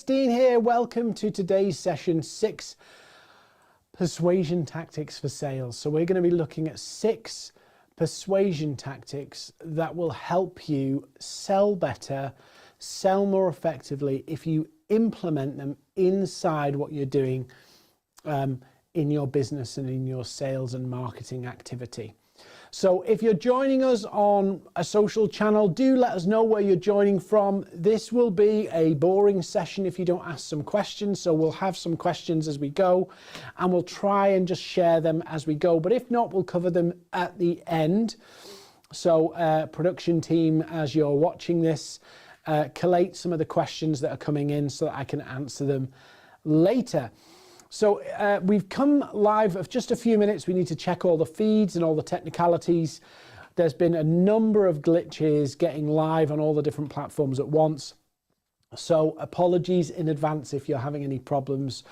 it's Dean here. Welcome to today's session, 6 persuasion tactics for sales. So we're going to be looking at 6 persuasion tactics that will help you sell better, sell more effectively if you implement them inside what you're doing in your business and in your sales and marketing activity. So if you're joining us on a social channel, do let us know where you're joining from. This will be a boring session if you don't ask some questions. So we'll have some questions as we go and we'll try and just share them as we go. But if not, we'll cover them at the end. So production team, as you're watching this, collate some of the questions that are coming in so that I can answer them later. So we've come live of just a few minutes. We need to check all the feeds and all the technicalities. There's been a number of glitches getting live on all the different platforms at once. So apologies in advance if you're having any problems.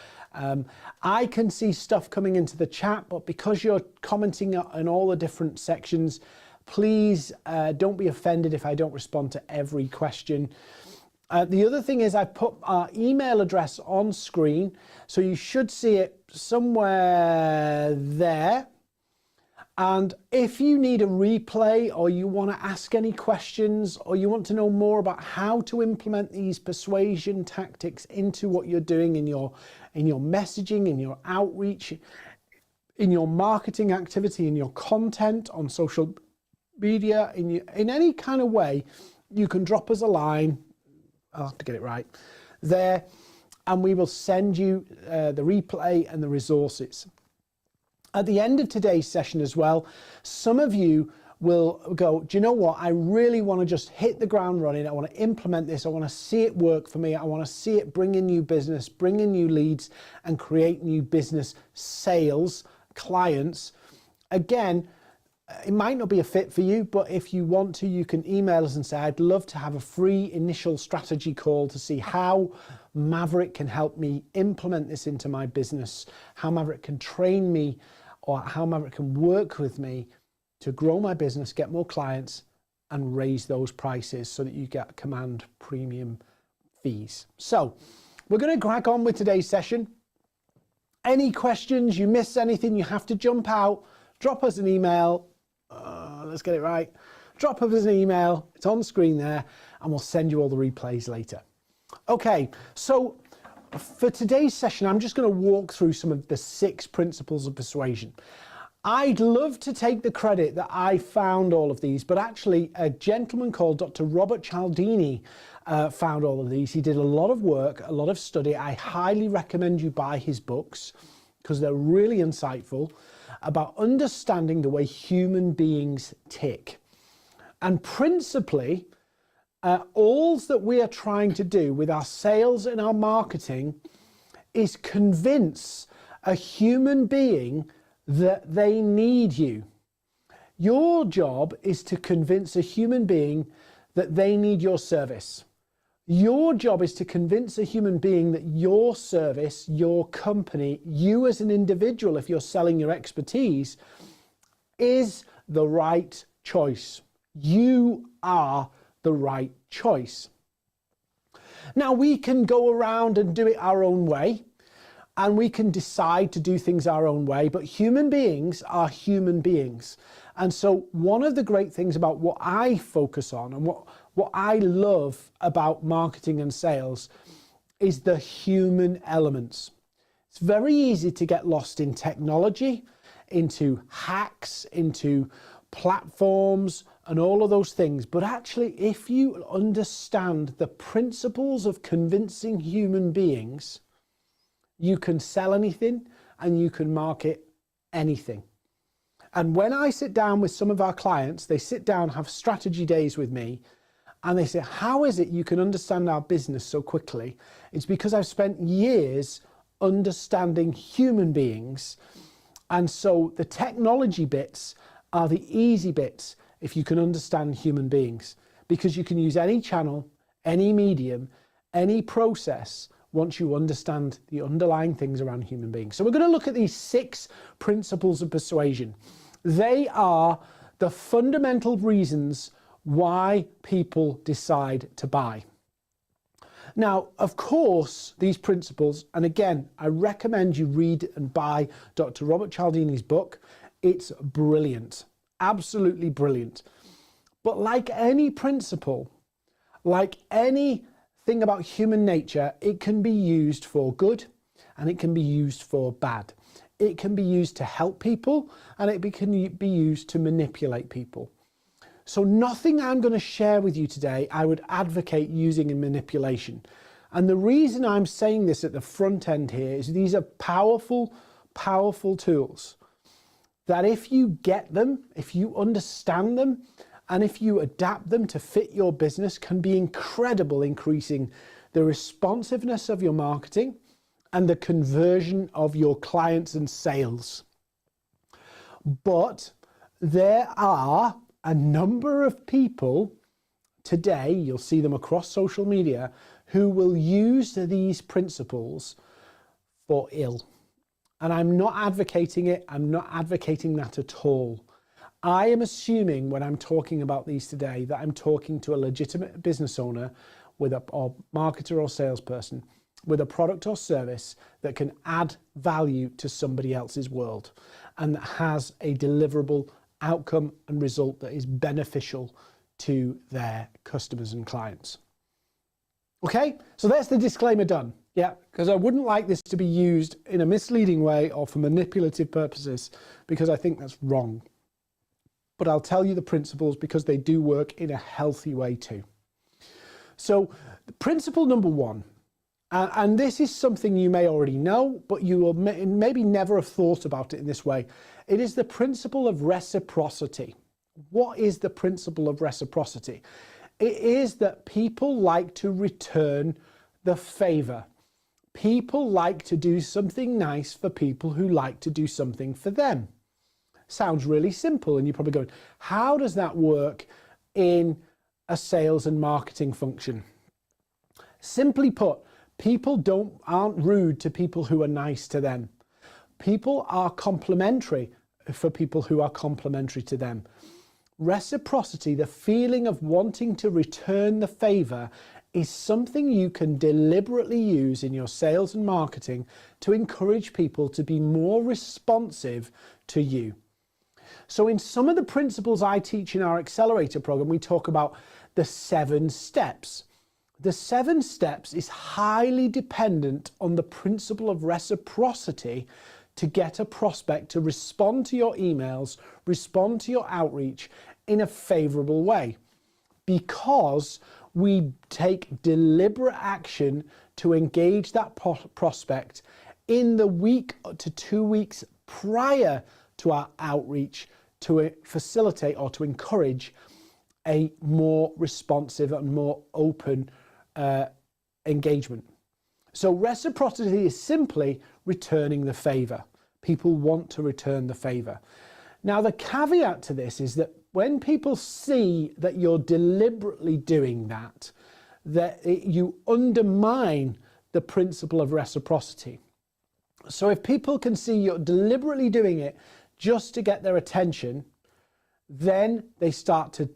I can see stuff coming into the chat, but because you're commenting on all the different sections, please don't be offended if I don't respond to every question. The other thing is I put our email address on screen, so you should see it somewhere there. And if you need a replay or you want to ask any questions or you want to know more about how to implement these persuasion tactics into what you're doing in your messaging, in your outreach, in your marketing activity, in your content on social media, in any kind of way, you can drop us a line. I'll have to get it right there, and we will send you the replay and the resources. At the end of today's session as well, some of you will go, do you know what? I really want to just hit the ground running. I want to implement this. I want to see it work for me. I want to see it bring in new business, bring in new leads, and create new business sales, clients. Again, it might not be a fit for you, but if you want to, you can email us and say, I'd love to have a free initial strategy call to see how Maverrik can help me implement this into my business, how Maverrik can train me, or how Maverrik can work with me to grow my business, get more clients, and raise those prices so that you get command premium fees. So we're going to crack on with today's session. Any questions, you miss anything, you have to jump out, drop us an email. Let's get it right. Drop us an email. It's on the screen there, and we'll send you all the replays later. Okay, so for today's session, I'm just going to walk through some of the 6 principles of persuasion. I'd love to take the credit that I found all of these, but actually a gentleman called Dr. Robert Cialdini found all of these. He did a lot of work, a lot of study. I highly recommend you buy his books because they're really insightful about understanding the way human beings tick. And principally, all that we are trying to do with our sales and our marketing is convince a human being that they need you. Your job is to convince a human being that they need your service. Your job is to convince a human being that your service, your company, you as an individual, if you're selling your expertise, is the right choice. You are the right choice. Now, we can go around and do it our own way, and we can decide to do things our own way, but human beings are human beings. And so one of the great things about what I focus on and what I love about marketing and sales is the human elements. It's very easy to get lost in technology, into hacks, into platforms and all of those things. But actually, if you understand the principles of convincing human beings, you can sell anything and you can market anything. And when I sit down with some of our clients, they sit down, have strategy days with me, and they say, how is it you can understand our business so quickly? It's because I've spent years understanding human beings. And so the technology bits are the easy bits if you can understand human beings, because you can use any channel, any medium, any process once you understand the underlying things around human beings. So we're going to look at these 6 principles of persuasion. They are the fundamental reasons why people decide to buy. Now, of course, these principles, and again, I recommend you read and buy Dr. Robert Cialdini's book. It's brilliant, absolutely brilliant. But like any principle, like anything about human nature, it can be used for good and it can be used for bad. It can be used to help people and it can be used to manipulate people. So nothing I'm going to share with you today, I would advocate using in manipulation. And the reason I'm saying this at the front end here is these are powerful, powerful tools that if you get them, if you understand them, and if you adapt them to fit your business, can be incredible, increasing the responsiveness of your marketing and the conversion of your clients and sales. But there are a number of people today, you'll see them across social media, who will use these principles for ill. And I'm not advocating it. I'm not advocating that at all. I am assuming when I'm talking about these today that I'm talking to a legitimate business owner with or marketer or salesperson with a product or service that can add value to somebody else's world and that has a deliverable outcome and result that is beneficial to their customers and clients. Okay, so that's the disclaimer done. Yeah, because I wouldn't like this to be used in a misleading way or for manipulative purposes, because I think that's wrong. But I'll tell you the principles because they do work in a healthy way too. So principle number one, and this is something you may already know, but you will maybe never have thought about it in this way. It is the principle of reciprocity. What is the principle of reciprocity? It is that people like to return the favor. People like to do something nice for people who like to do something for them. Sounds really simple, and you're probably going, how does that work in a sales and marketing function? Simply put, people aren't rude to people who are nice to them. People are complimentary for people who are complimentary to them. Reciprocity, the feeling of wanting to return the favor, is something you can deliberately use in your sales and marketing to encourage people to be more responsive to you. So in some of the principles I teach in our accelerator program, we talk about the 7 steps. The 7 steps is highly dependent on the principle of reciprocity to get a prospect to respond to your emails, respond to your outreach in a favorable way, because we take deliberate action to engage that prospect in the week to 2 weeks prior to our outreach to facilitate or to encourage a more responsive and more open engagement. So reciprocity is simply returning the favor. People want to return the favor. Now, the caveat to this is that when people see that you're deliberately doing that, you undermine the principle of reciprocity. So if people can see you're deliberately doing it just to get their attention, then they start to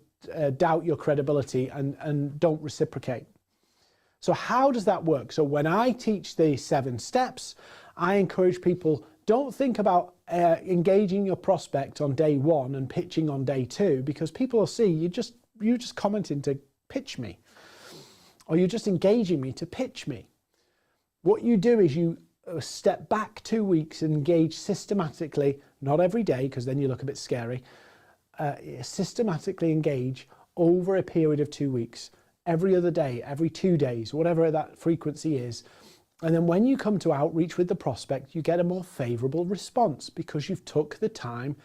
doubt your credibility and don't reciprocate. So how does that work? So when I teach the 7 steps, I encourage people, don't think about engaging your prospect on day 1 and pitching on day 2, because people will see you're just commenting to pitch me, or you're just engaging me to pitch me. What you do is you step back 2 weeks and engage systematically, not every day, because then you look a bit scary, systematically engage over a period of 2 weeks, every other day, every 2 days, whatever that frequency is. And then when you come to outreach with the prospect, you get a more favorable response because you've took the time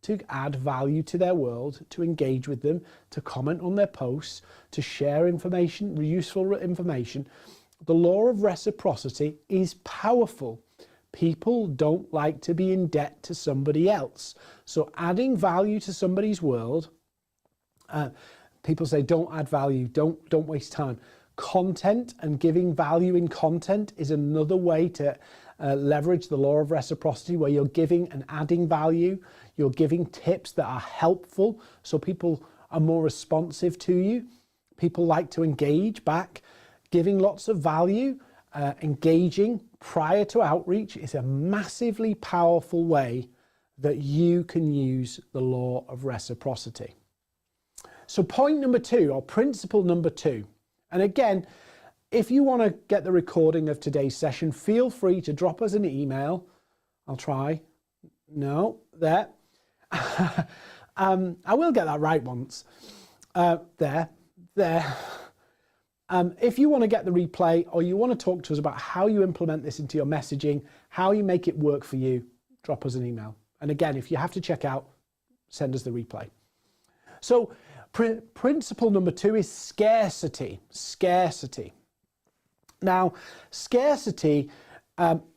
to add value to their world, to engage with them, to comment on their posts, to share information, useful information. The law of reciprocity is powerful. People don't like to be in debt to somebody else. So adding value to somebody's world, people say don't add value, don't waste time. Content and giving value in content is another way to leverage the law of reciprocity, where you're giving and adding value. You're giving tips that are helpful, so people are more responsive to you. People like to engage back. giving lots of value, engaging prior to outreach is a massively powerful way that you can use the law of reciprocity. So point number 2, or principle number 2, and again, if you want to get the recording of today's session, feel free to drop us an email. I'll try. No, there. I will get that right once. There. If you want to get the replay, or you want to talk to us about how you implement this into your messaging, how you make it work for you, drop us an email. And again, if you have to check out, send us the replay. So principle number 2 is scarcity. Scarcity. Now, scarcity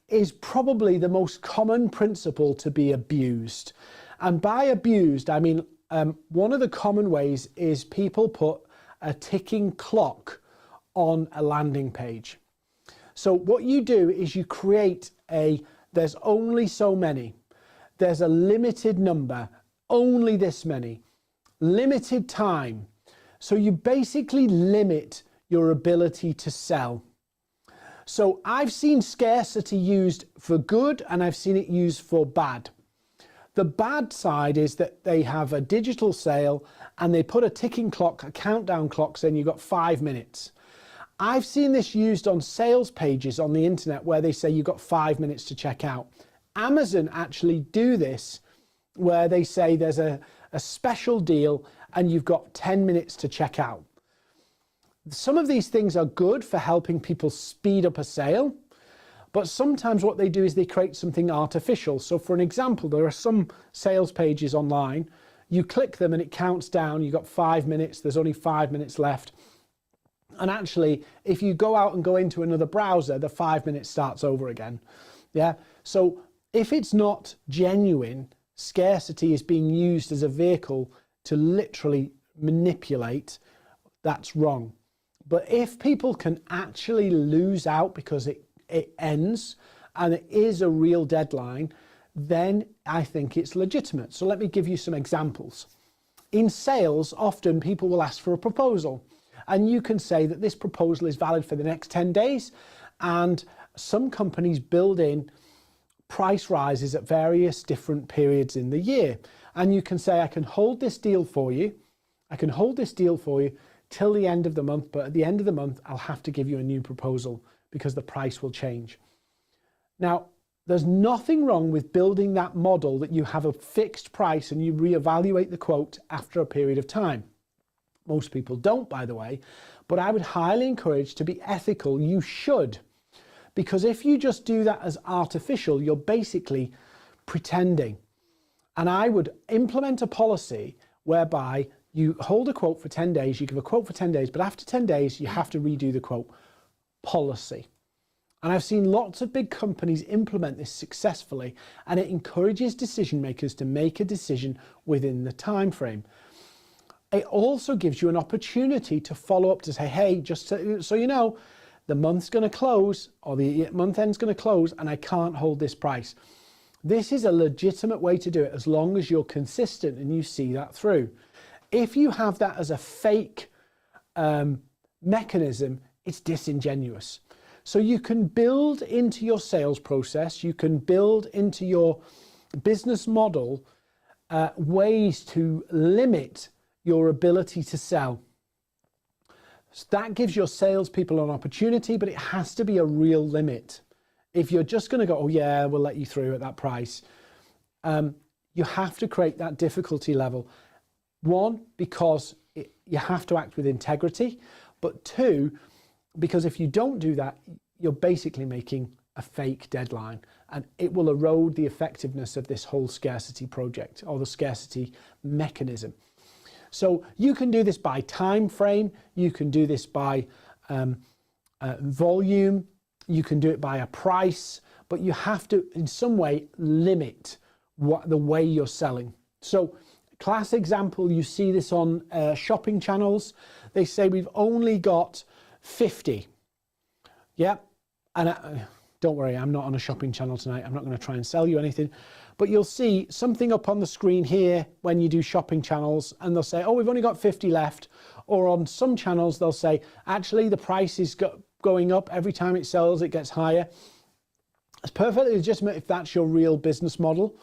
is probably the most common principle to be abused. And by abused, I mean, one of the common ways is people put a ticking clock on a landing page. So what you do is you create there's only so many. There's a limited number, only this many. Limited time. So you basically limit your ability to sell. So I've seen scarcity used for good, and I've seen it used for bad. The bad side is that they have a digital sale and they put a ticking clock, a countdown clock, saying you've got 5 minutes. I've seen this used on sales pages on the internet where they say you've got 5 minutes to check out. Amazon actually do this where they say there's a special deal and you've got 10 minutes to check out. Some of these things are good for helping people speed up a sale, but sometimes what they do is they create something artificial. So for an example, there are some sales pages online, you click them and it counts down, you've got 5 minutes, there's only 5 minutes left. And actually, if you go out and go into another browser, the 5 minutes starts over again. Yeah. So if it's not genuine, scarcity is being used as a vehicle to literally manipulate, that's wrong. But if people can actually lose out because it ends and it is a real deadline, then I think it's legitimate. So let me give you some examples. In sales, often people will ask for a proposal, and you can say that this proposal is valid for the next 10 days. And some companies build in price rises at various different periods in the year. And you can say, I can hold this deal for you. I can hold this deal for you till the end of the month, but at the end of the month, I'll have to give you a new proposal because the price will change. Now, there's nothing wrong with building that model that you have a fixed price and you reevaluate the quote after a period of time. Most people don't, by the way, but I would highly encourage to be ethical. You should, because if you just do that as artificial, you're basically pretending. And I would implement a policy whereby you hold a quote for 10 days, you give a quote for 10 days, but after 10 days, you have to redo the quote. Policy. And I've seen lots of big companies implement this successfully, and it encourages decision makers to make a decision within the time frame. It also gives you an opportunity to follow up to say, hey, just so you know, the month's going to close or the month end's going to close and I can't hold this price. This is a legitimate way to do it as long as you're consistent and you see that through. If you have that as a fake mechanism, it's disingenuous. So you can build into your sales process, you can build into your business model ways to limit your ability to sell. So that gives your salespeople an opportunity, but it has to be a real limit. If you're just going to go, oh yeah, we'll let you through at that price, you have to create that difficulty level. One, because you have to act with integrity, but two, because if you don't do that, you're basically making a fake deadline, and it will erode the effectiveness of this whole scarcity project or the scarcity mechanism. So you can do this by time frame, you can do this by volume, you can do it by a price, but you have to in some way limit the way you're selling. So class example, you see this on shopping channels. They say we've only got 50. Yeah, and don't worry, I'm not on a shopping channel tonight. I'm not going to try and sell you anything. but you'll see something up on the screen here when you do shopping channels, and they'll say, oh, we've only got 50 left. Or on some channels, they'll say, actually, the price is going up every time it sells, it gets higher. It's perfectly legitimate if that's your real business model.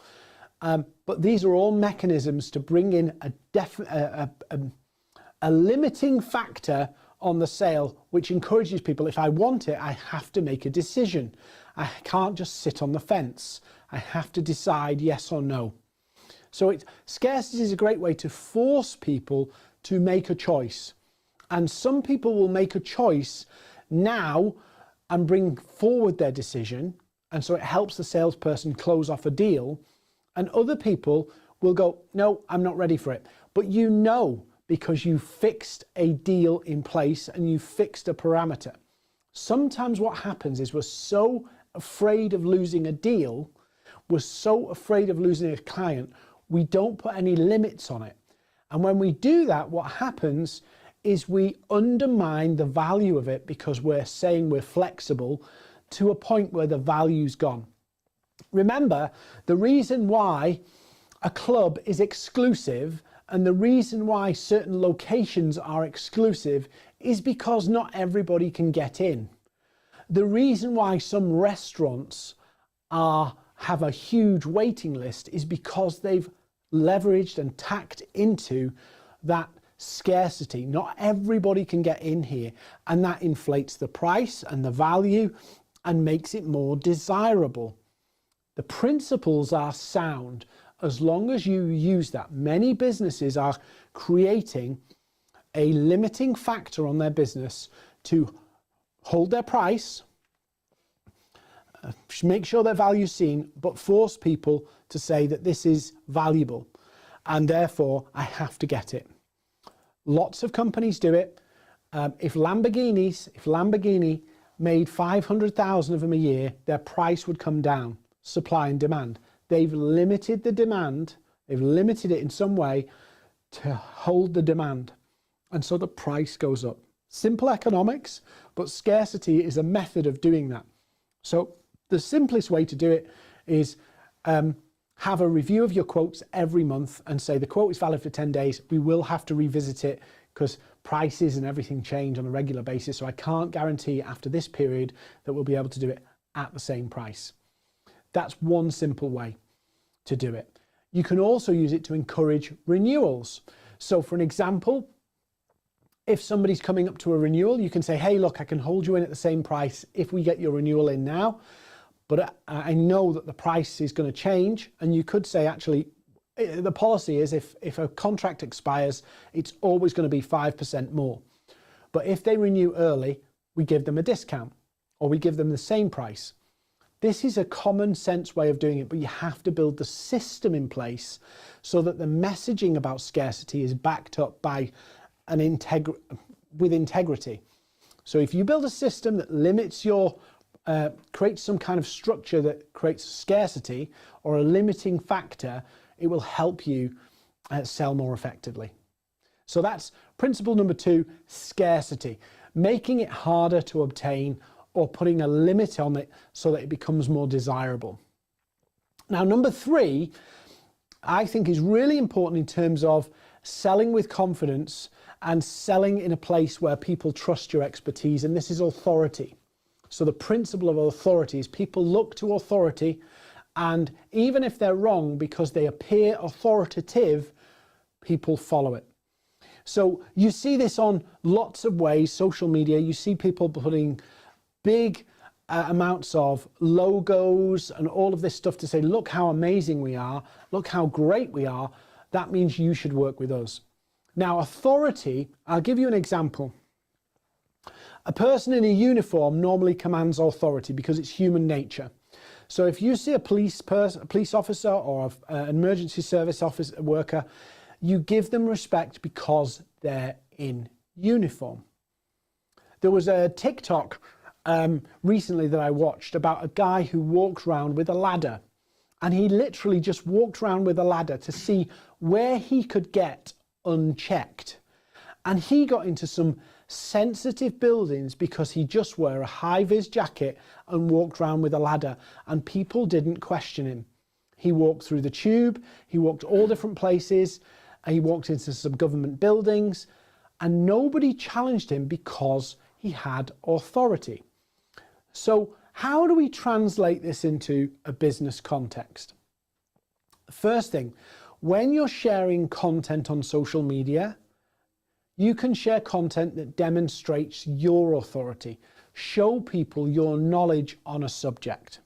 But these are all mechanisms to bring in a limiting factor on the sale, which encourages people, if I want it, I have to make a decision. I can't just sit on the fence. I have to decide yes or no. So scarcity is a great way to force people to make a choice. And some people will make a choice now and bring forward their decision. And so it helps the salesperson close off a deal. And other people will go, no, I'm not ready for it. But you know, because you fixed a deal in place and you fixed a parameter. Sometimes what happens is we're so afraid of losing a deal, we're so afraid of losing a client, we don't put any limits on it. And when we do that, what happens is we undermine the value of it because we're saying we're flexible to a point where the value's gone. Remember, the reason why a club is exclusive and the reason why certain locations are exclusive is because not everybody can get in. The reason why some restaurants have a huge waiting list is because they've leveraged and tacked into that scarcity. Not everybody can get in here, and that inflates the price and the value and makes it more desirable. The principles are sound as long as you use that. Many businesses are creating a limiting factor on their business to hold their price, make sure their value is seen, but force people to say that this is valuable and therefore I have to get it. Lots of companies do it. If Lamborghini made 500,000 of them a year, their price would come down. Supply and demand. They've limited the demand. They've limited it in some way to hold the demand. And so the price goes up. Simple economics, but scarcity is a method of doing that. So the simplest way to do it is have a review of your quotes every month and say the quote is valid for 10 days. We will have to revisit it because prices and everything change on a regular basis. So I can't guarantee after this period that we'll be able to do it at the same price. That's one simple way to do it. You can also use it to encourage renewals. So for an example, if somebody's coming up to a renewal, you can say, hey, look, I can hold you in at the same price if we get your renewal in now. But I know that the price is going to change. And you could say, actually, the policy is if a contract expires, it's always going to be 5% more. But if they renew early, we give them a discount or we give them the same price. This is a common sense way of doing it, but you have to build the system in place so that the messaging about scarcity is backed up by with integrity. So if you build a system that limits creates some kind of structure that creates scarcity or a limiting factor, it will help you sell more effectively. So that's principle number 2, scarcity. Making it harder to obtain or putting a limit on it so that it becomes more desirable. Now, number 3, I think is really important in terms of selling with confidence and selling in a place where people trust your expertise, and this is authority. So the principle of authority is people look to authority, and even if they're wrong because they appear authoritative, people follow it. So you see this on lots of ways, social media, you see people putting big amounts of logos and all of this stuff to say, look how amazing we are, look how great we are. That means you should work with us. Now, authority, I'll give you an example. A person in a uniform normally commands authority because it's human nature. So if you see a police officer or an emergency service worker, you give them respect because they're in uniform. There was a TikTok recently that I watched about a guy who walked around with a ladder, and he literally just walked around with a ladder to see where he could get unchecked. And he got into some sensitive buildings because he just wore a high-vis jacket and walked around with a ladder, and people didn't question him. He walked through the tube, he walked all different places, he walked into some government buildings, and nobody challenged him because he had authority. So how do we translate this into a business context? First thing, when you're sharing content on social media, you can share content that demonstrates your authority. Show people your knowledge on a subject.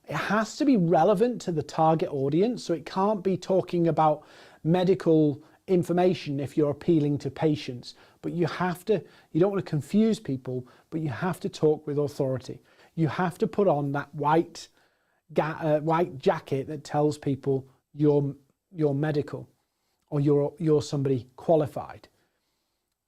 It has to be relevant to the target audience, so it can't be talking about medical information if you're appealing to patients. But you don't want to confuse people, but you have to talk with authority. You have to put on that white jacket that tells people you're medical or you're somebody qualified.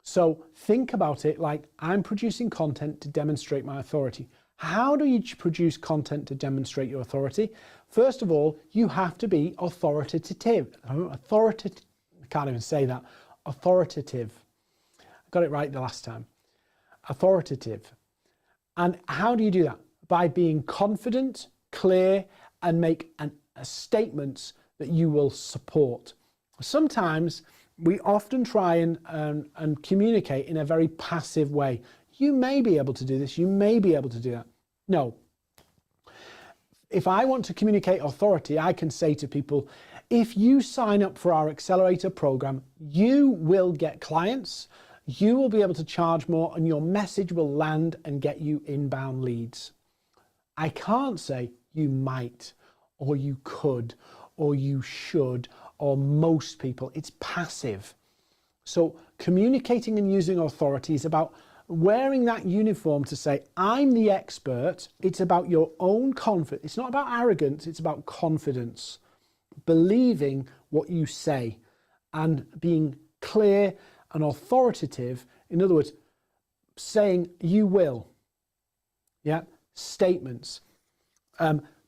So think about it like, I'm producing content to demonstrate my authority. How do you produce content to demonstrate your authority? First of all, you have to be authoritative. I can't even say that. Authoritative. I got it right the last time. Authoritative. And how do you do that? By being confident, clear, and make statements that you will support. Sometimes we often try and communicate in a very passive way. You may be able to do this, you may be able to do that. No. If I want to communicate authority, I can say to people, if you sign up for our accelerator program, you will get clients, you will be able to charge more, and your message will land and get you inbound leads. I can't say you might, or you could, or you should, or most people. It's passive. So communicating and using authority is about wearing that uniform to say, I'm the expert. It's about your own confidence. It's not about arrogance. It's about confidence. Believing what you say and being clear and authoritative. In other words, saying you will. Yeah. Statements.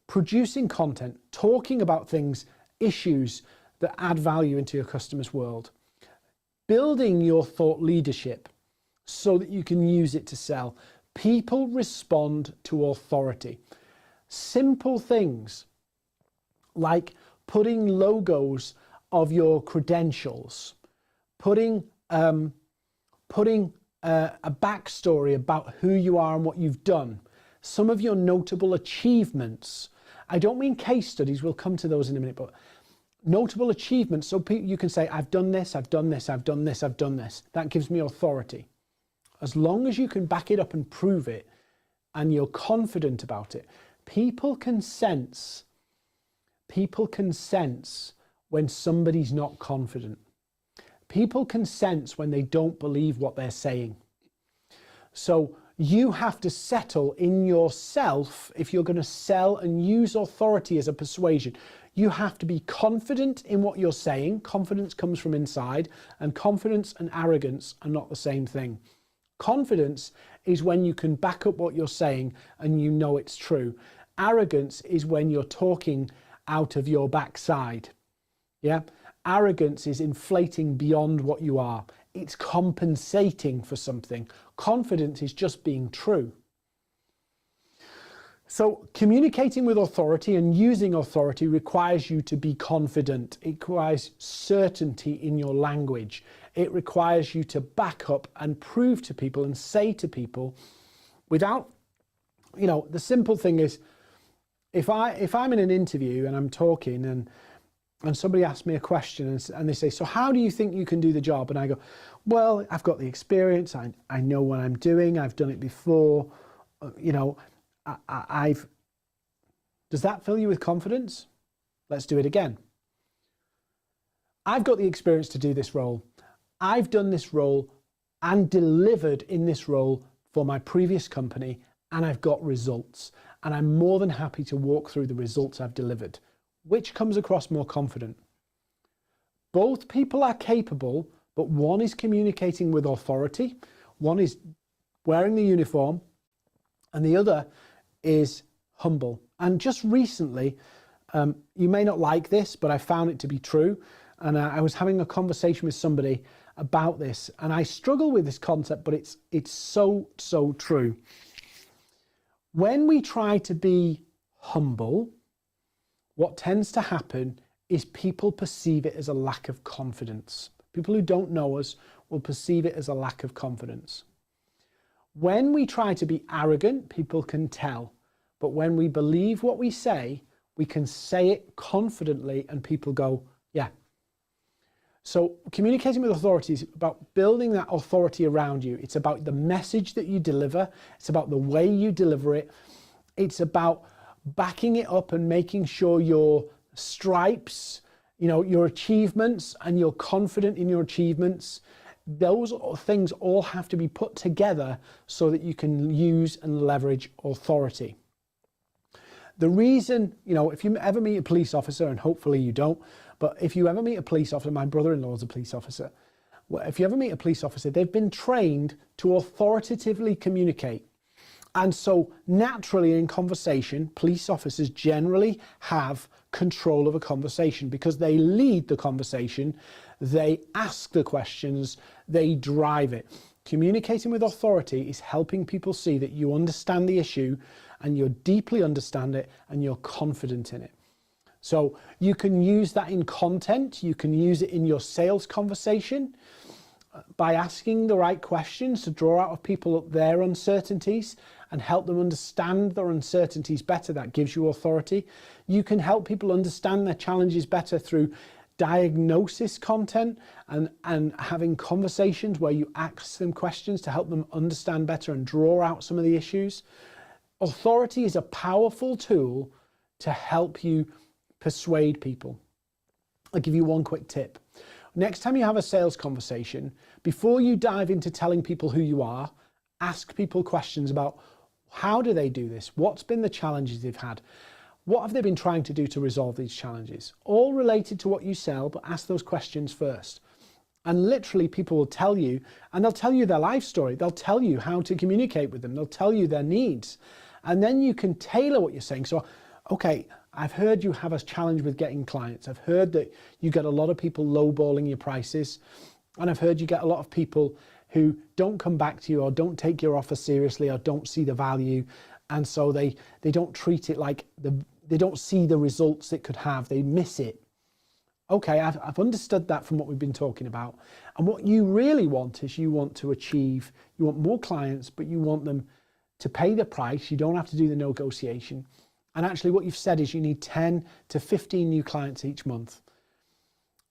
Producing content. Talking about things, issues that add value into your customer's world. Building your thought leadership so that you can use it to sell. People respond to authority. Simple things like putting logos of your credentials, putting a backstory about who you are and what you've done, some of your notable achievements. I don't mean case studies, we'll come to those in a minute, but notable achievements, so you can say, I've done this, I've done this, I've done this, I've done this. That gives me authority. As long as you can back it up and prove it, and you're confident about it, people can sense when somebody's not confident. People can sense when they don't believe what they're saying. So you have to settle in yourself if you're going to sell and use authority as a persuasion. You have to be confident in what you're saying. Confidence comes from inside, and confidence and arrogance are not the same thing. Confidence is when you can back up what you're saying and you know it's true. Arrogance is when you're talking out of your backside. Yeah? Arrogance is inflating beyond what you are. It's compensating for something. Confidence is just being true. So communicating with authority and using authority requires you to be confident. It requires certainty in your language. It requires you to back up and prove to people and say to people without, the simple thing is, if I'm in an interview and I'm talking and somebody asks me a question and they say, so how do you think you can do the job? And I go, well, I've got the experience. I know what I'm doing. I've done it before. Does that fill you with confidence? Let's do it again. I've got the experience to do this role. I've done this role and delivered in this role for my previous company, and I've got results. And I'm more than happy to walk through the results I've delivered. Which comes across more confident? Both people are capable, but one is communicating with authority, one is wearing the uniform, and the other is humble. And just recently, you may not like this, but I found it to be true. And I was having a conversation with somebody about this, and I struggle with this concept, but it's so true. When we try to be humble, what tends to happen is people perceive it as a lack of confidence. People who don't know us will perceive it as a lack of confidence. When we try to be arrogant, people can tell. But when we believe what we say, we can say it confidently and people go, yeah. So communicating with authority is about building that authority around you. It's about the message that you deliver. It's about the way you deliver it. It's about backing it up and making sure your stripes, your achievements, and you're confident in your achievements. Those things all have to be put together so that you can use and leverage authority. The reason, if you ever meet a police officer, and hopefully you don't, but if you ever meet a police officer, my brother-in-law is a police officer. Well, if you ever meet a police officer, they've been trained to authoritatively communicate. And so naturally in conversation, police officers generally have control of a conversation because they lead the conversation, they ask the questions, they drive it. Communicating with authority is helping people see that you understand the issue and you deeply understand it and you're confident in it. So you can use that in content, you can use it in your sales conversation by asking the right questions to draw out of people their uncertainties and help them understand their uncertainties better. That gives you authority. You can help people understand their challenges better through diagnosis content and having conversations where you ask them questions to help them understand better and draw out some of the issues. Authority is a powerful tool to help you persuade people. I'll give you one quick tip. Next time you have a sales conversation, before you dive into telling people who you are, ask people questions about how do they do this? What's been the challenges they've had? What have they been trying to do to resolve these challenges? All related to what you sell, but ask those questions first. And literally people will tell you, and they'll tell you their life story. They'll tell you how to communicate with them. They'll tell you their needs. And then you can tailor what you're saying. So, okay, I've heard you have a challenge with getting clients. I've heard that you get a lot of people lowballing your prices. And I've heard you get a lot of people who don't come back to you or don't take your offer seriously or don't see the value. And so they don't treat it like, they don't see the results it could have. They miss it. Okay, I've understood that from what we've been talking about. And what you really want is you want more clients, but you want them to pay the price. You don't have to do the negotiation. And actually what you've said is you need 10 to 15 new clients each month.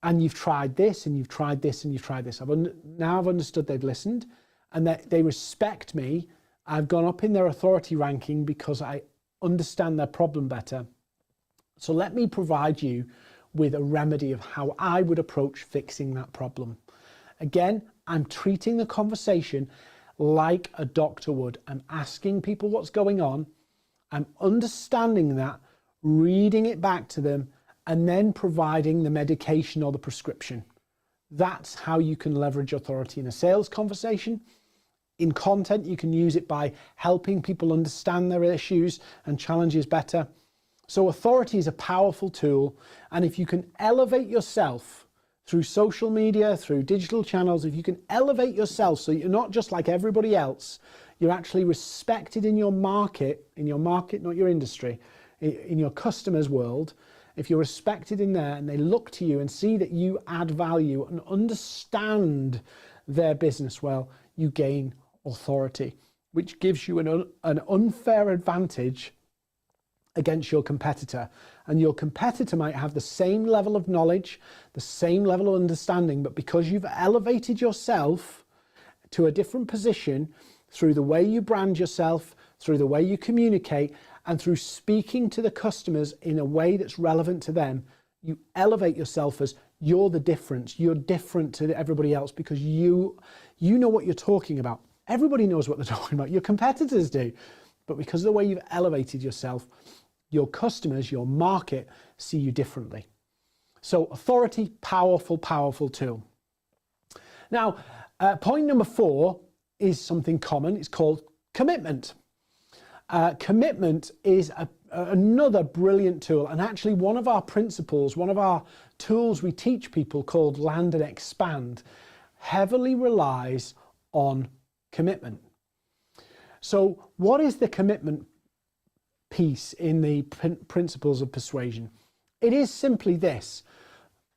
And you've tried this and you've tried this and you've tried this. Now I've understood they've listened and that they respect me. I've gone up in their authority ranking because I understand their problem better. So let me provide you with a remedy of how I would approach fixing that problem. Again, I'm treating the conversation like a doctor would. I'm asking people what's going on. I'm understanding that, reading it back to them, and then providing the medication or the prescription. That's how you can leverage authority in a sales conversation. In content, you can use it by helping people understand their issues and challenges better. So authority is a powerful tool. And if you can elevate yourself through social media, through digital channels, if you can elevate yourself so you're not just like everybody else, you're actually respected in your market, not your industry, in your customers' world. If you're respected in there and they look to you and see that you add value and understand their business well, you gain authority, which gives you an unfair advantage against your competitor. And your competitor might have the same level of knowledge, the same level of understanding, but because you've elevated yourself to a different position through the way you brand yourself, through the way you communicate, and through speaking to the customers in a way that's relevant to them, you elevate yourself as you're the difference. You're different to everybody else because you know what you're talking about. Everybody knows what they're talking about. Your competitors do. But because of the way you've elevated yourself, your customers, your market see you differently. So authority, powerful, powerful tool. Now, point number 4 is something common. It's called commitment. Commitment is another brilliant tool, and actually one of our principles, one of our tools we teach people called Land and Expand, heavily relies on commitment. So what is the commitment piece in the Principles of Persuasion? It is simply this.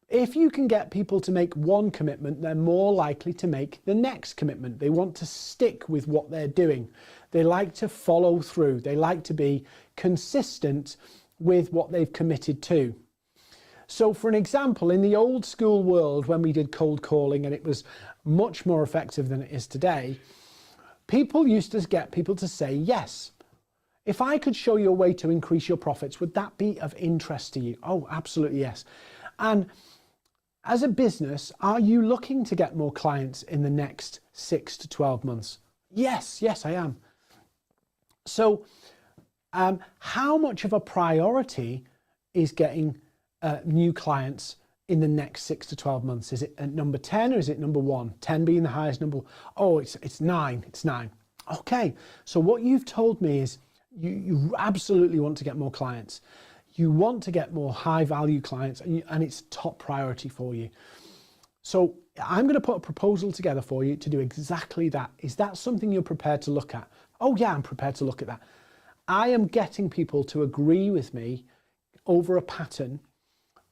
If you can get people to make one commitment, they're more likely to make the next commitment. They want to stick with what they're doing. They like to follow through. They like to be consistent with what they've committed to. So for an example, in the old school world, when we did cold calling and it was much more effective than it is today, people used to get people to say yes. If I could show you a way to increase your profits, would that be of interest to you? Oh, absolutely yes. And as a business, are you looking to get more clients in the next 6 to 12 months? Yes, I am. So how much of a priority is getting new clients in the next 6 to 12 months? Is it at number 10 or is it number 1? 10 being the highest number. Oh, it's 9. It's 9. Okay, so what you've told me is you absolutely want to get more clients. You want to get more high value clients and it's top priority for you. So I'm going to put a proposal together for you to do exactly that. Is that something you're prepared to look at? Oh yeah, I'm prepared to look at that. I am getting people to agree with me over a pattern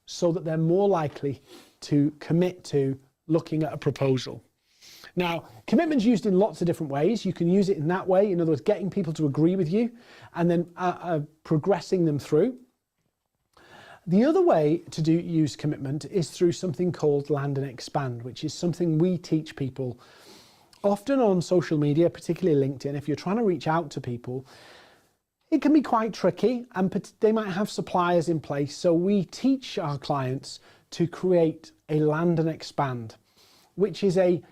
so that they're more likely to commit to looking at a proposal. Now, commitment's used in lots of different ways. You can use it in that way, in other words, getting people to agree with you and then progressing them through. The other way to use commitment is through something called land and expand, which is something we teach people often on social media, particularly LinkedIn. If you're trying to reach out to people, it can be quite tricky and they might have suppliers in place. So we teach our clients to create a land and expand, which is a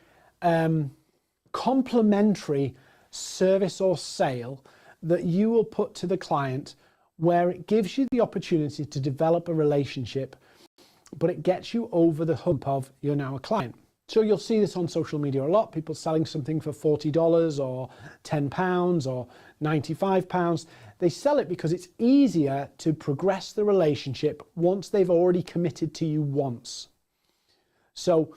complementary service or sale that you will put to the client where it gives you the opportunity to develop a relationship, but it gets you over the hump of you're now a client. So you'll see this on social media a lot, people selling something for $40 or £10 or £95. They sell it because it's easier to progress the relationship once they've already committed to you once. So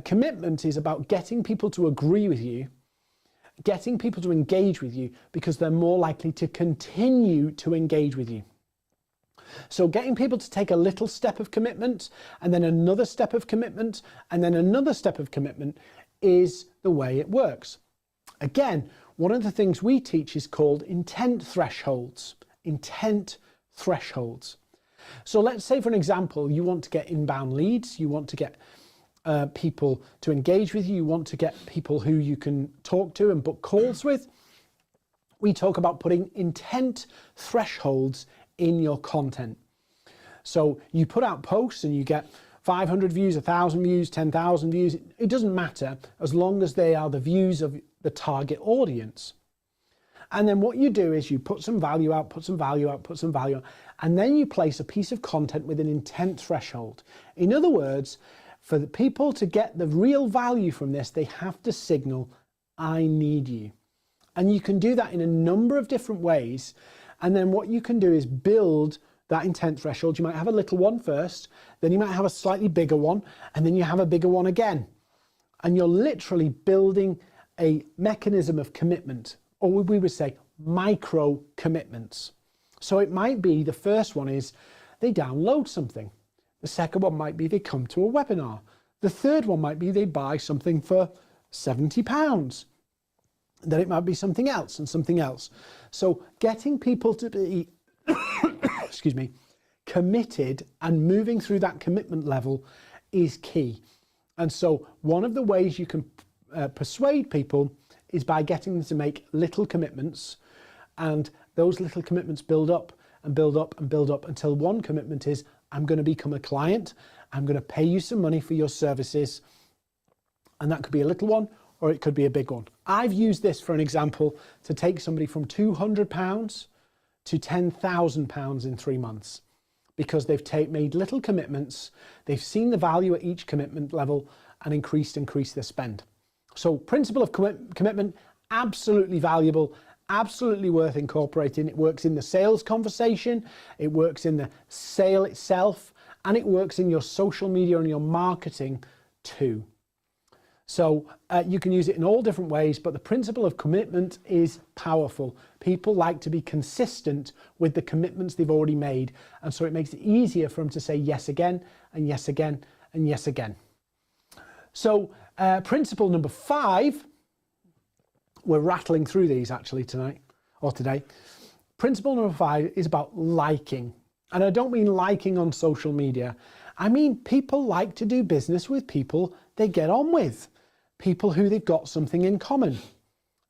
commitment is about getting people to agree with you, getting people to engage with you because they're more likely to continue to engage with you. So getting people to take a little step of commitment and then another step of commitment and then another step of commitment is the way it works. Again, one of the things we teach is called intent thresholds. Intent thresholds. So let's say, for an example, you want to get inbound leads, you want to get people to engage with you, you want to get people who you can talk to and book calls with. We talk about putting intent thresholds in your content. So you put out posts and you get 500 views, 1,000 views, 10,000 views. It doesn't matter as long as they are the views of the target audience. And then what you do is you put some value out, put some value out, put some value out, and then you place a piece of content with an intent threshold. In other words, for the people to get the real value from this, they have to signal, I need you. And you can do that in a number of different ways. And then what you can do is build that intent threshold. You might have a little one first, then you might have a slightly bigger one, and then you have a bigger one again. And you're literally building a mechanism of commitment, or we would say micro commitments. So it might be the first one is they download something. The second one might be they come to a webinar. The third one might be they buy something for £70. Then it might be something else and something else. So getting people to be, excuse me, committed and moving through that commitment level is key. And so one of the ways you can persuade people is by getting them to make little commitments, and those little commitments build up and build up and build up until one commitment is, I'm going to become a client, I'm going to pay you some money for your services. And that could be a little one or it could be a big one. I've used this for an example to take somebody from £200 to £10,000 in 3 months because they've made little commitments, they've seen the value at each commitment level and increased their spend. So principle of commitment, absolutely valuable, absolutely worth incorporating. It works in the sales conversation, it works in the sale itself, and it works in your social media and your marketing too. So you can use it in all different ways, but the principle of commitment is powerful. People like to be consistent with the commitments they've already made, and so it makes it easier for them to say yes again, and yes again, and yes again. So principle number 5, we're rattling through these actually tonight, or today. Principle number 5 is about liking. And I don't mean liking on social media. I mean people like to do business with people they get on with. People who they've got something in common.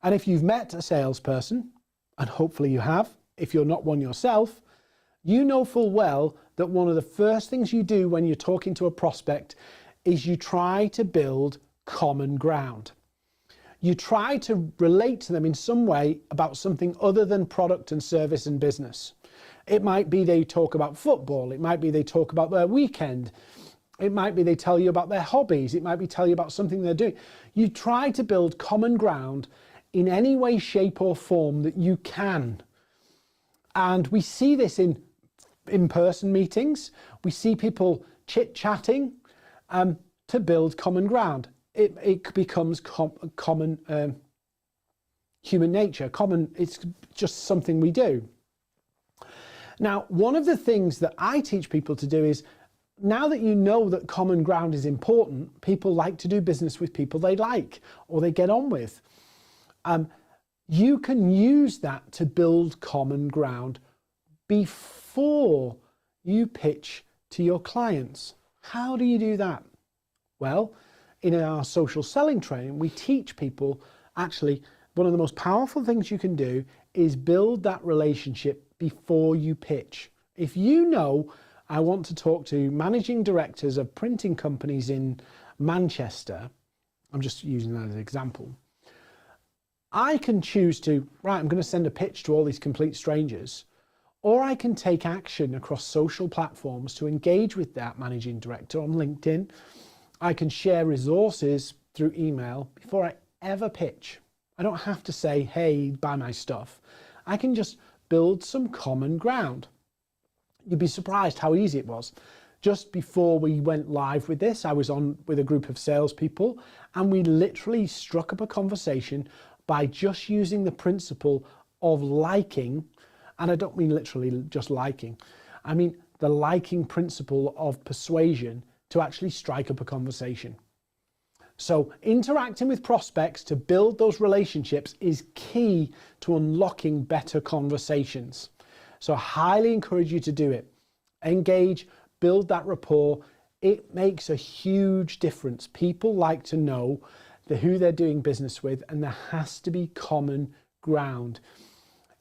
And if you've met a salesperson, and hopefully you have, if you're not one yourself, you know full well that one of the first things you do when you're talking to a prospect is you try to build common ground. You try to relate to them in some way about something other than product and service and business. It might be they talk about football. It might be they talk about their weekend. It might be they tell you about their hobbies. It might be tell you about something they're doing. You try to build common ground in any way, shape or form that you can. And we see this in in-person meetings. We see people chit-chatting to build common ground. It becomes common human nature. It's just something we do. Now, one of the things that I teach people to do is, now that you know that common ground is important, people like to do business with people they like or they get on with. You can use that to build common ground before you pitch to your clients. How do you do that? Well, in our social selling training, we teach people, actually, one of the most powerful things you can do is build that relationship before you pitch. If you know, I want to talk to managing directors of printing companies in Manchester, I'm just using that as an example, I can choose to, right, I'm going to send a pitch to all these complete strangers, or I can take action across social platforms to engage with that managing director on LinkedIn. I can share resources through email before I ever pitch. I don't have to say, hey, buy my stuff. I can just build some common ground. You'd be surprised how easy it was. Just before we went live with this, I was on with a group of salespeople, and we literally struck up a conversation by just using the principle of liking. And I don't mean literally just liking. I mean the liking principle of persuasion to actually strike up a conversation. So interacting with prospects to build those relationships is key to unlocking better conversations. So I highly encourage you to do it. Engage, build that rapport. It makes a huge difference. People like to know who they're doing business with, and there has to be common ground.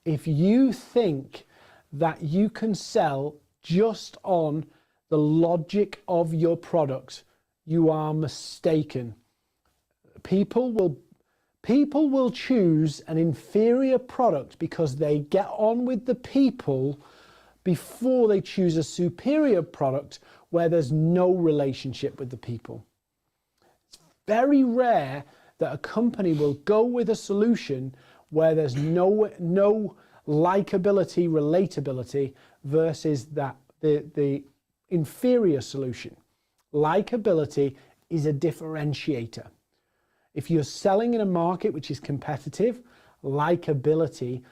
If you think that you can sell just on the logic of your product, you are mistaken. People will choose an inferior product because they get on with the people before they choose a superior product where there's no relationship with the people. It's very rare that a company will go with a solution where there's no likability, relatability versus the inferior solution. Likability is a differentiator. If you're selling in a market which is competitive, likability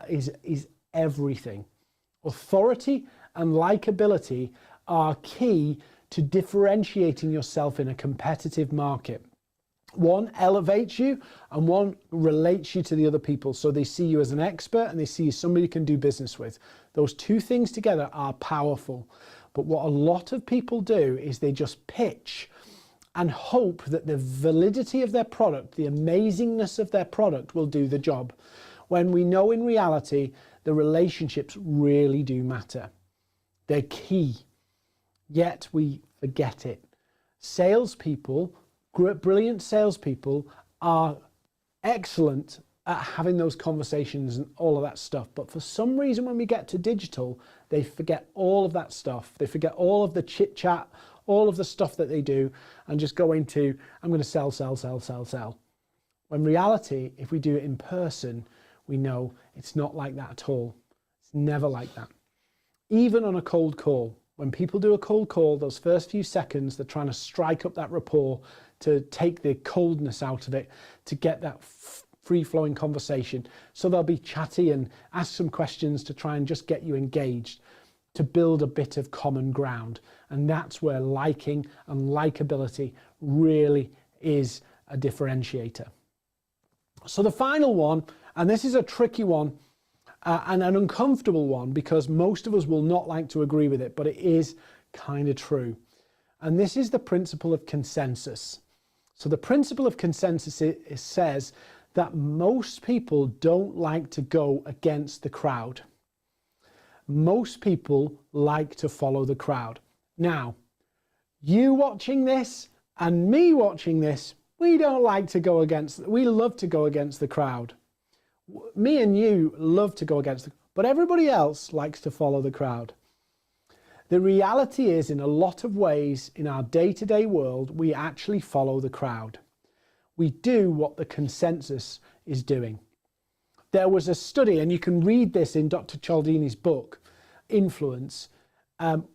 is everything. Authority and likability are key to differentiating yourself in a competitive market. One elevates you and one relates you to the other people. So they see you as an expert and they see you as somebody you can do business with. Those two things together are powerful. But what a lot of people do is they just pitch and hope that the validity of their product, the amazingness of their product will do the job. When we know in reality, the relationships really do matter. They're key, yet we forget it. Salespeople, brilliant salespeople, are excellent at having those conversations and all of that stuff. But for some reason, when we get to digital, they forget all of that stuff. They forget all of the chit chat, all of the stuff that they do, and just go into, I'm going to sell, sell, sell, sell, sell. When reality, if we do it in person, we know it's not like that at all. It's never like that. Even on a cold call, When people do a cold call, those first few seconds, they're trying to strike up that rapport, to take the coldness out of it, to get that free-flowing conversation. So they'll be chatty and ask some questions to try and just get you engaged, to build a bit of common ground. And that's where liking and likability really is a differentiator. So the final one, and this is a tricky one and an uncomfortable one, because most of us will not like to agree with it, but it is kind of true. And this is the principle of consensus. So the principle of consensus says that most people don't like to go against the crowd. Most people like to follow the crowd. Now, you watching this and me watching this, we don't like to go against, we love to go against the crowd. Me and you love to go against, but everybody else likes to follow the crowd. The reality is, in a lot of ways, in our day-to-day world, we actually follow the crowd. We do what the consensus is doing. There was a study, and you can read this in Dr. Cialdini's book, Influence,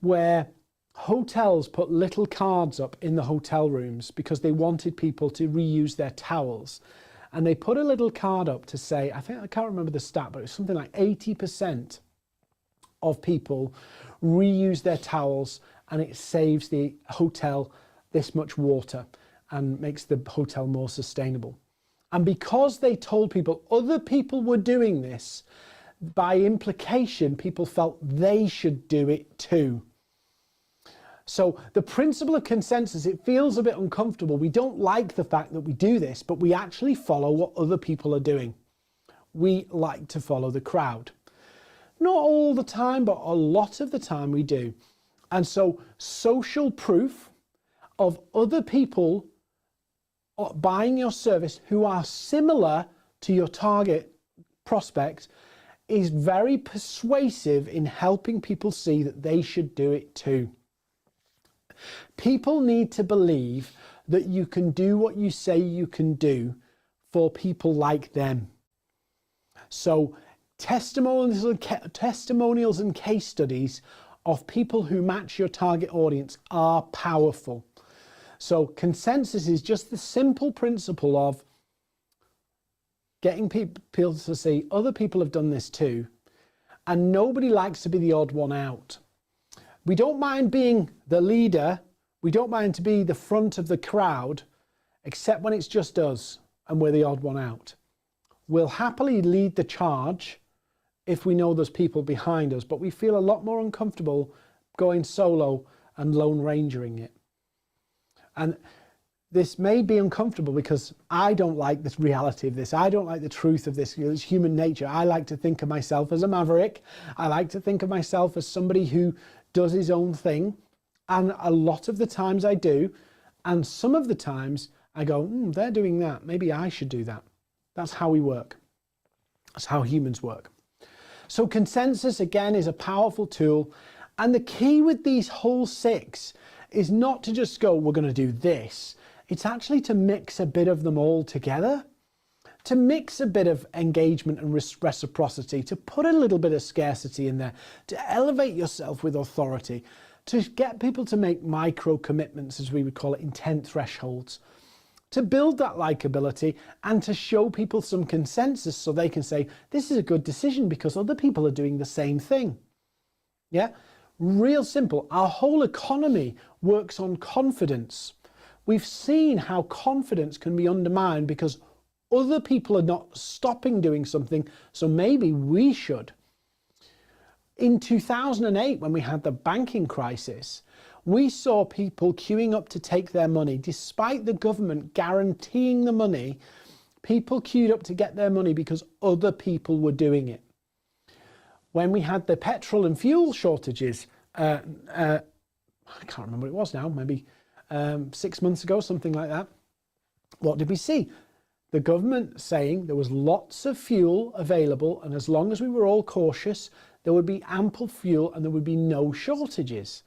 where hotels put little cards up in the hotel rooms because they wanted people to reuse their towels. And they put a little card up to say, I can't remember the stat, but it's something like 80% of people reuse their towels, and it saves the hotel this much water and makes the hotel more sustainable. And because they told people other people were doing this, by implication, people felt they should do it too. So the principle of consensus, it feels a bit uncomfortable. We don't like the fact that we do this, but we actually follow what other people are doing. We like to follow the crowd. Not all the time, but a lot of the time we do. And so social proof of other people buying your service who are similar to your target prospect is very persuasive in helping people see that they should do it too. People need to believe that you can do what you say you can do for people like them. So testimonials and case studies of people who match your target audience are powerful. So consensus is just the simple principle of getting people to see other people have done this too, and nobody likes to be the odd one out. We don't mind being the leader, we don't mind to be the front of the crowd, except when it's just us and we're the odd one out. We'll happily lead the charge if we know there's people behind us, but we feel a lot more uncomfortable going solo and lone rangering it. And this may be uncomfortable because I don't like this reality of this. I don't like the truth of this. It's human nature. I like to think of myself as a maverick. I like to think of myself as somebody who does his own thing. And a lot of the times I do. And some of the times I go, they're doing that. Maybe I should do that. That's how we work. That's how humans work. So consensus, again, is a powerful tool. And the key with these whole 6 is not to just go, we're going to do this. It's actually to mix a bit of them all together, to mix a bit of engagement and reciprocity, to put a little bit of scarcity in there, to elevate yourself with authority, to get people to make micro commitments, as we would call it, intent thresholds, to build that likability and to show people some consensus so they can say, this is a good decision because other people are doing the same thing. Yeah, real simple. Our whole economy works on confidence. We've seen how confidence can be undermined because other people are not stopping doing something, so maybe we should. In 2008, when we had the banking crisis, we saw people queuing up to take their money. Despite the government guaranteeing the money, people queued up to get their money because other people were doing it. When we had the petrol and fuel shortages, I can't remember what it was now, maybe 6 months ago, something like that. What did we see? The government saying there was lots of fuel available, and as long as we were all cautious, there would be ample fuel and there would be no shortages.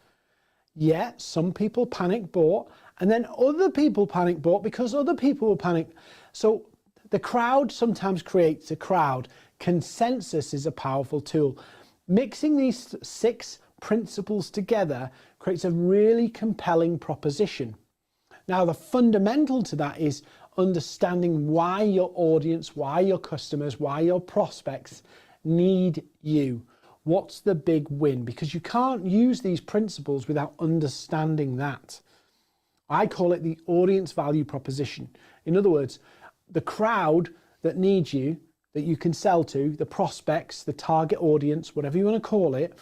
Yet some people panic bought, and then other people panic bought because other people were panicked. So the crowd sometimes creates a crowd. Consensus is a powerful tool. Mixing these 6 principles together creates a really compelling proposition. Now, the fundamental to that is understanding why your audience, why your customers, why your prospects need you. What's the big win? Because you can't use these principles without understanding that. I call it the audience value proposition. In other words, the crowd that needs you, that you can sell to, the prospects, the target audience, whatever you want to call it,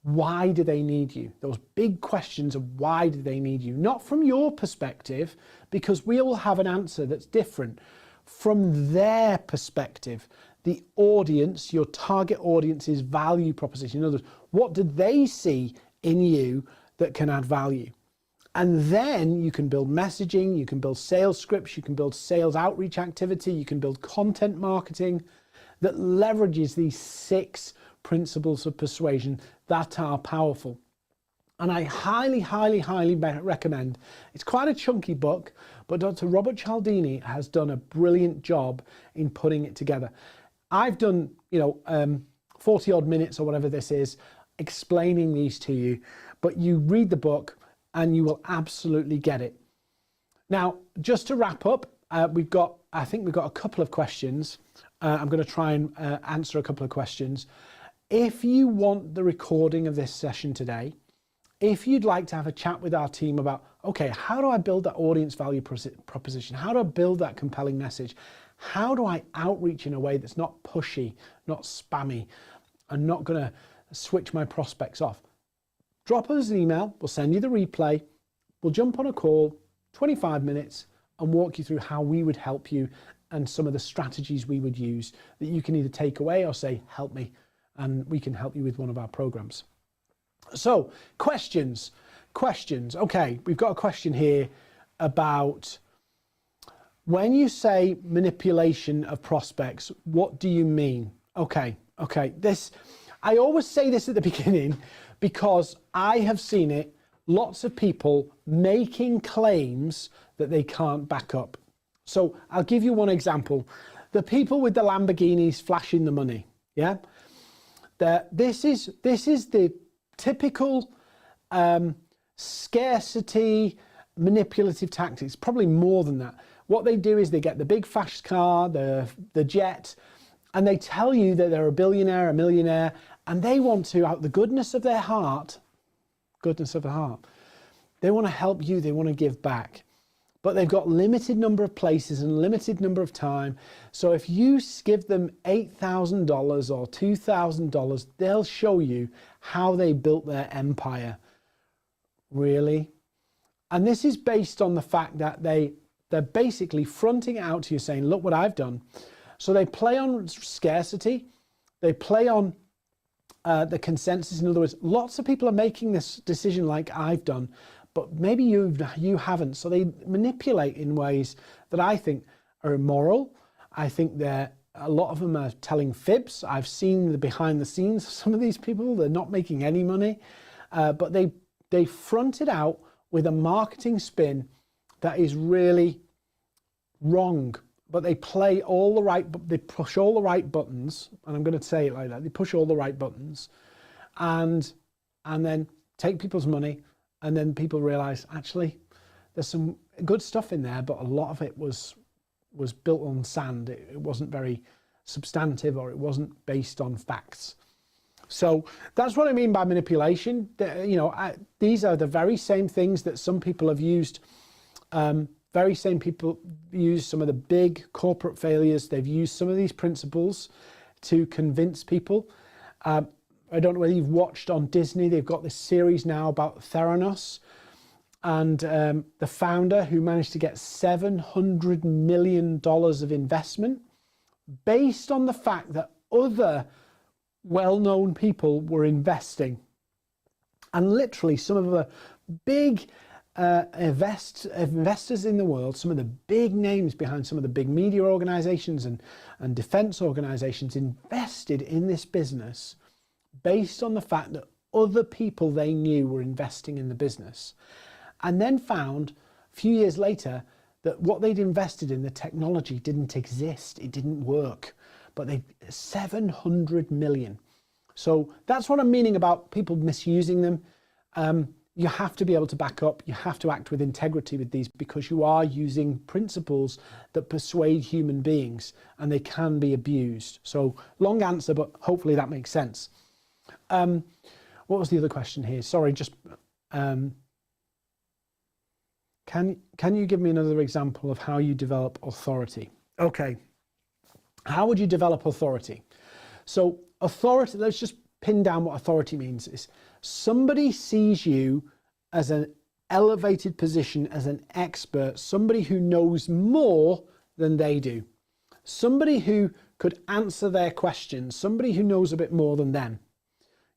why do they need you? Those big questions of why do they need you? Not from your perspective, because we all have an answer that's different. From their perspective, the audience, your target audience's value proposition. In other words, what do they see in you that can add value? And then you can build messaging, you can build sales scripts, you can build sales outreach activity, you can build content marketing that leverages these 6 principles of persuasion that are powerful. And I highly, highly, highly recommend, it's quite a chunky book, but Dr. Robert Cialdini has done a brilliant job in putting it together. I've done, 40 odd minutes or whatever this is, explaining these to you, but you read the book and you will absolutely get it. Now, just to wrap up, I think we've got a couple of questions. I'm going to try and answer a couple of questions. If you want the recording of this session today, if you'd like to have a chat with our team about, okay, how do I build that audience value proposition? How do I build that compelling message? How do I outreach in a way that's not pushy, not spammy, and not going to switch my prospects off? Drop us an email, we'll send you the replay, we'll jump on a call, 25 minutes, and walk you through how we would help you and some of the strategies we would use that you can either take away or say, help me, and we can help you with one of our programs. So, questions. Okay, we've got a question here about when you say manipulation of prospects, what do you mean? Okay, I always say this at the beginning because I have seen it, lots of people making claims that they can't back up. So I'll give you one example. The people with the Lamborghinis flashing the money, yeah? This is the typical scarcity manipulative tactics, probably more than that. What they do is they get the big fast car, the jet, and they tell you that they're a billionaire, a millionaire, and they want to, out the goodness of their heart, they want to help you, they want to give back. But they've got limited number of places and limited number of time. So if you give them $8,000 or $2,000, they'll show you how they built their empire. Really? And this is based on the fact that they're basically fronting it out to you saying, look what I've done. So they play on scarcity. They play on the consensus. In other words, lots of people are making this decision like I've done, but maybe you haven't. So they manipulate in ways that I think are immoral. I think a lot of them are telling fibs. I've seen the behind the scenes of some of these people. They're not making any money, but they front it out with a marketing spin that is really wrong. But they push all the right buttons, and I'm going to say it like that. They push all the right buttons, and then take people's money. And then people realize, actually, there's some good stuff in there, but a lot of it was built on sand. It wasn't very substantive, or it wasn't based on facts. So that's what I mean by manipulation. These are the very same things that some people have used. Very same people use some of the big corporate failures. They've used some of these principles to convince people. I don't know whether you've watched on Disney, they've got this series now about Theranos, and the founder who managed to get $700 million of investment based on the fact that other well-known people were investing. And literally some of the big investors in the world, some of the big names behind some of the big media organizations and defense organizations invested in this business based on the fact that other people they knew were investing in the business, and then found a few years later that what they'd invested in, the technology, didn't exist. It didn't work. But 700 million. So that's what I'm meaning about people misusing them. You have to be able to back up. You have to act with integrity with these, because you are using principles that persuade human beings, and they can be abused. So long answer, but hopefully that makes sense. What was the other question here? Sorry, just can you give me another example of how you develop authority? Okay, how would you develop authority? So authority, let's just pin down what authority means. Is somebody sees you as an elevated position, as an expert, somebody who knows more than they do, somebody who could answer their questions, somebody who knows a bit more than them.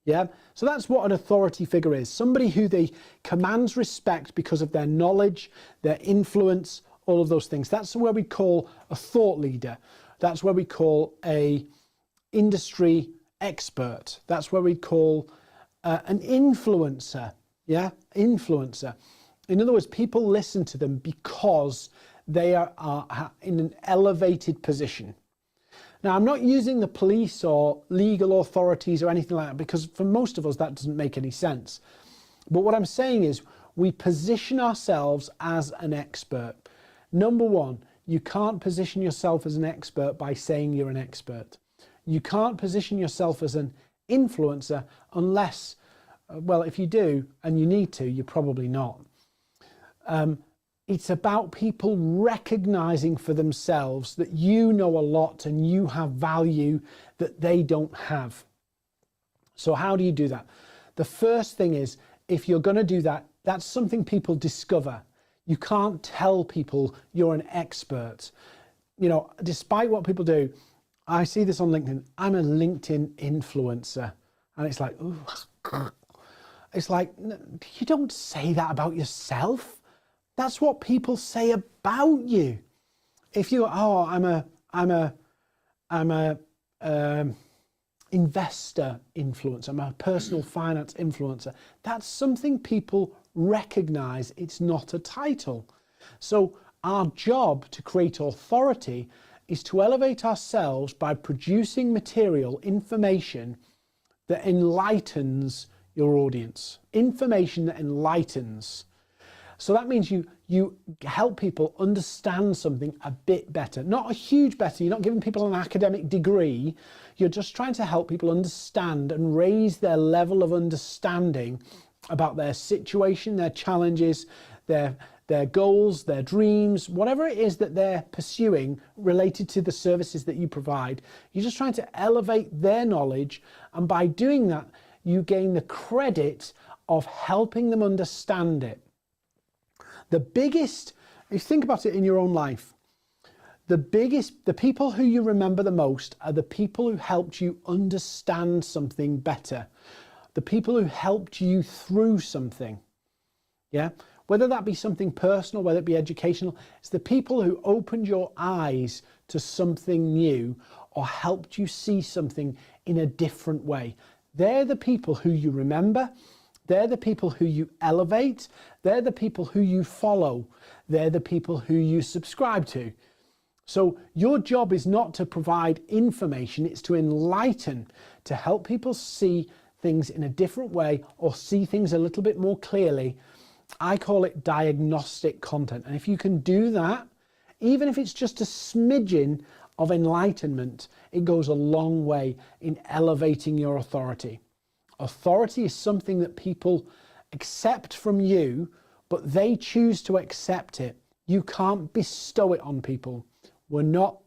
Yeah, so that's what an authority figure is. Somebody who they commands respect because of their knowledge, their influence, all of those things. That's where we call a thought leader. That's where we call a industry expert. That's where we call an influencer. Yeah, influencer. In other words, people listen to them because they are in an elevated position. Now, I'm not using the police or legal authorities or anything like that, because for most of us that doesn't make any sense. But what I'm saying is we position ourselves as an expert. Number one, you can't position yourself as an expert by saying you're an expert. You can't position yourself as an influencer unless, well, if you do and you need to, you're probably not. It's about people recognizing for themselves that you know a lot and you have value that they don't have. So how do you do that? The first thing is, if you're going to do that, that's something people discover. You can't tell people you're an expert. You know, despite what people do, I see this on LinkedIn. I'm a LinkedIn influencer. And it's like, ooh. It's like, you don't say that about yourself. That's what people say about you. If you, oh, I'm a investor influencer, I'm a personal finance influencer. That's something people recognize. It's not a title. So our job to create authority is to elevate ourselves by producing material, information that enlightens your audience. Information that enlightens. So that means you help people understand something a bit better. Not a huge better. You're not giving people an academic degree. You're just trying to help people understand and raise their level of understanding about their situation, their challenges, their goals, their dreams, whatever it is that they're pursuing related to the services that you provide. You're just trying to elevate their knowledge, and by doing that, you gain the credit of helping them understand it. The biggest, if you think about it in your own life, the people who you remember the most are the people who helped you understand something better. The people who helped you through something. Yeah? Whether that be something personal, whether it be educational, it's the people who opened your eyes to something new or helped you see something in a different way. They're the people who you remember. They're the people who you elevate. They're the people who you follow. They're the people who you subscribe to. So your job is not to provide information, it's to enlighten, to help people see things in a different way or see things a little bit more clearly. I call it diagnostic content. And if you can do that, even if it's just a smidgen of enlightenment, it goes a long way in elevating your authority. Authority is something that people accept from you, but they choose to accept it. You can't bestow it on people. We're not,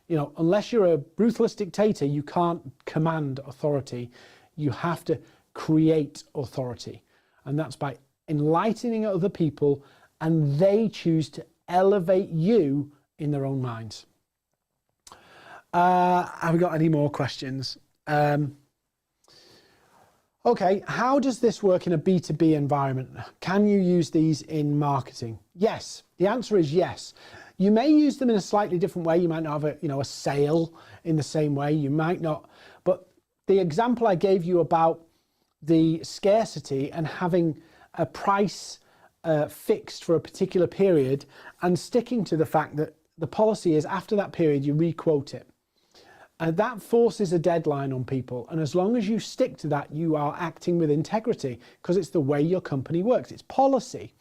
unless you're a ruthless dictator, you can't command authority. You have to create authority. And that's by enlightening other people, and they choose to elevate you in their own minds. Have we got any more questions? Okay, how does this work in a B2B environment? Can you use these in marketing? Yes, the answer is yes. You may use them in a slightly different way. You might not have a sale in the same way. You might not. But the example I gave you about the scarcity and having a price fixed for a particular period and sticking to the fact that the policy is after that period you re-quote it. That forces a deadline on people. And as long as you stick to that, you are acting with integrity, because it's the way your company works. It's policy.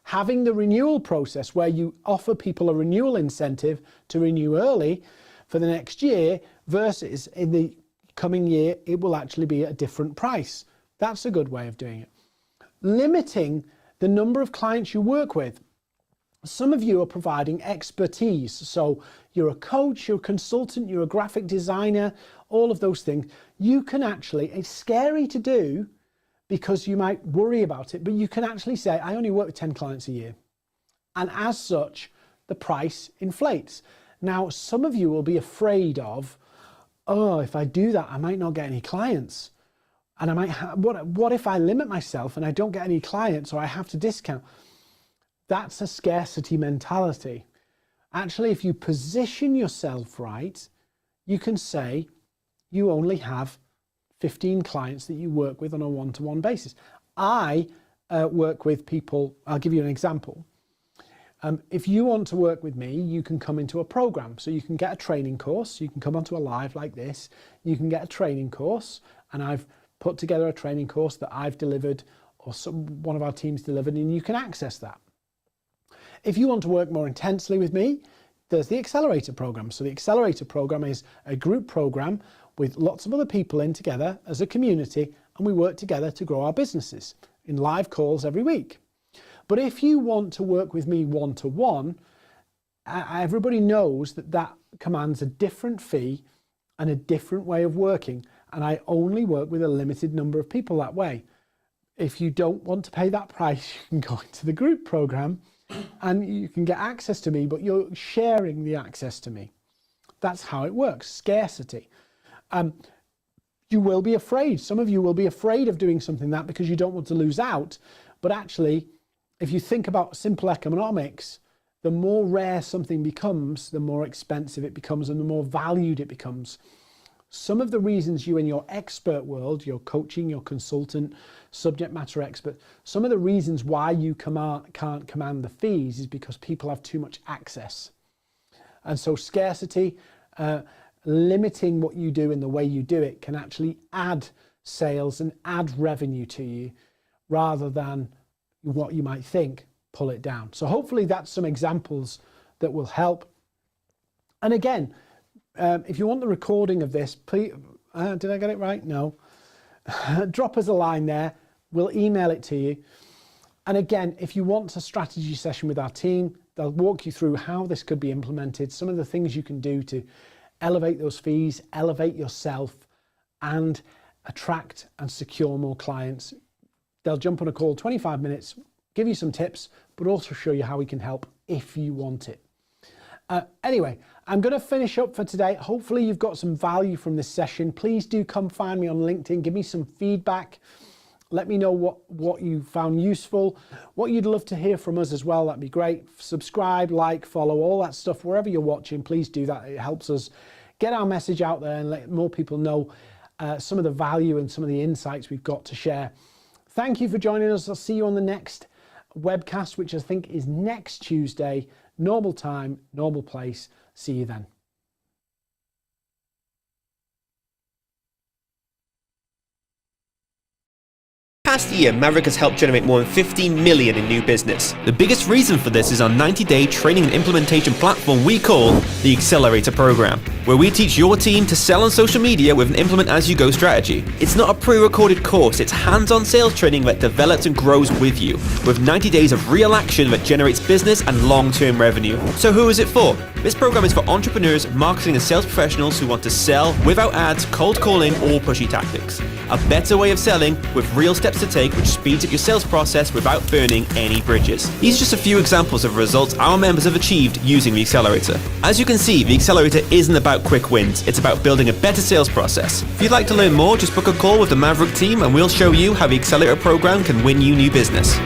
Having the renewal process where you offer people a renewal incentive to renew early for the next year versus in the coming year, it will actually be at a different price. That's a good way of doing it. Limiting the number of clients you work with. Some of you are providing expertise. So you're a coach, you're a consultant, you're a graphic designer, all of those things. You can actually, it's scary to do because you might worry about it, but you can actually say, I only work with 10 clients a year. And as such, the price inflates. Now, some of you will be afraid of, oh, if I do that, I might not get any clients. And I might what if I limit myself and I don't get any clients, or I have to discount? That's a scarcity mentality. Actually, if you position yourself right, you can say you only have 15 clients that you work with on a one-to-one basis. I work with people, I'll give you an example. If you want to work with me, you can come into a program. So you can get a training course, you can come onto a live like this, you can get a training course, and I've put together a training course that I've delivered or one of our teams delivered, and you can access that. If you want to work more intensely with me, there's the Accelerator program. So the Accelerator program is a group program with lots of other people in together as a community, and we work together to grow our businesses in live calls every week. But if you want to work with me one-to-one, everybody knows that that commands a different fee and a different way of working. And I only work with a limited number of people that way. If you don't want to pay that price, you can go into the group program and you can get access to me, but you're sharing the access to me. That's how it works, scarcity. You will be afraid. Some of you will be afraid of doing something like that because you don't want to lose out. But actually, if you think about simple economics, the more rare something becomes, the more expensive it becomes and the more valued it becomes. Some of the reasons you in your expert world, your coaching, your consultant, subject matter expert, some of the reasons why you can't command the fees is because people have too much access. And so scarcity, limiting what you do and the way you do it can actually add sales and add revenue to you rather than what you might think, pull it down. So hopefully that's some examples that will help. And again, if you want the recording of this, please, did I get it right? No. Drop us a line there. We'll email it to you. And again, if you want a strategy session with our team, they'll walk you through how this could be implemented, some of the things you can do to elevate those fees, elevate yourself, and attract and secure more clients. They'll jump on a call, 25 minutes, give you some tips, but also show you how we can help if you want it. Anyway, I'm going to finish up for today. Hopefully you've got some value from this session. Please do come find me on LinkedIn. Give me some feedback. Let me know what you found useful, what you'd love to hear from us as well. That'd be great. Subscribe, like, follow, all that stuff. Wherever you're watching, please do that. It helps us get our message out there and let more people know some of the value and some of the insights we've got to share. Thank you for joining us. I'll see you on the next webcast, which I think is next Tuesday. Normal time, normal place. See you then. Past year, Maverrik has helped generate more than 15 million in new business. The biggest reason for this is our 90-day training and implementation platform we call the Accelerator program, where we teach your team to sell on social media with an implement-as-you-go strategy. It's not a pre-recorded course, it's hands-on sales training that develops and grows with you, with 90 days of real action that generates business and long-term revenue. So who is it for? This program is for entrepreneurs, marketing and sales professionals who want to sell without ads, cold calling or pushy tactics. A better way of selling with real steps to take which speeds up your sales process without burning any bridges. These are just a few examples of results our members have achieved using the Accelerator. As you can see, the Accelerator isn't about quick wins, it's about building a better sales process. If you'd like to learn more, just book a call with the Maverrik team and we'll show you how the Accelerator program can win you new business.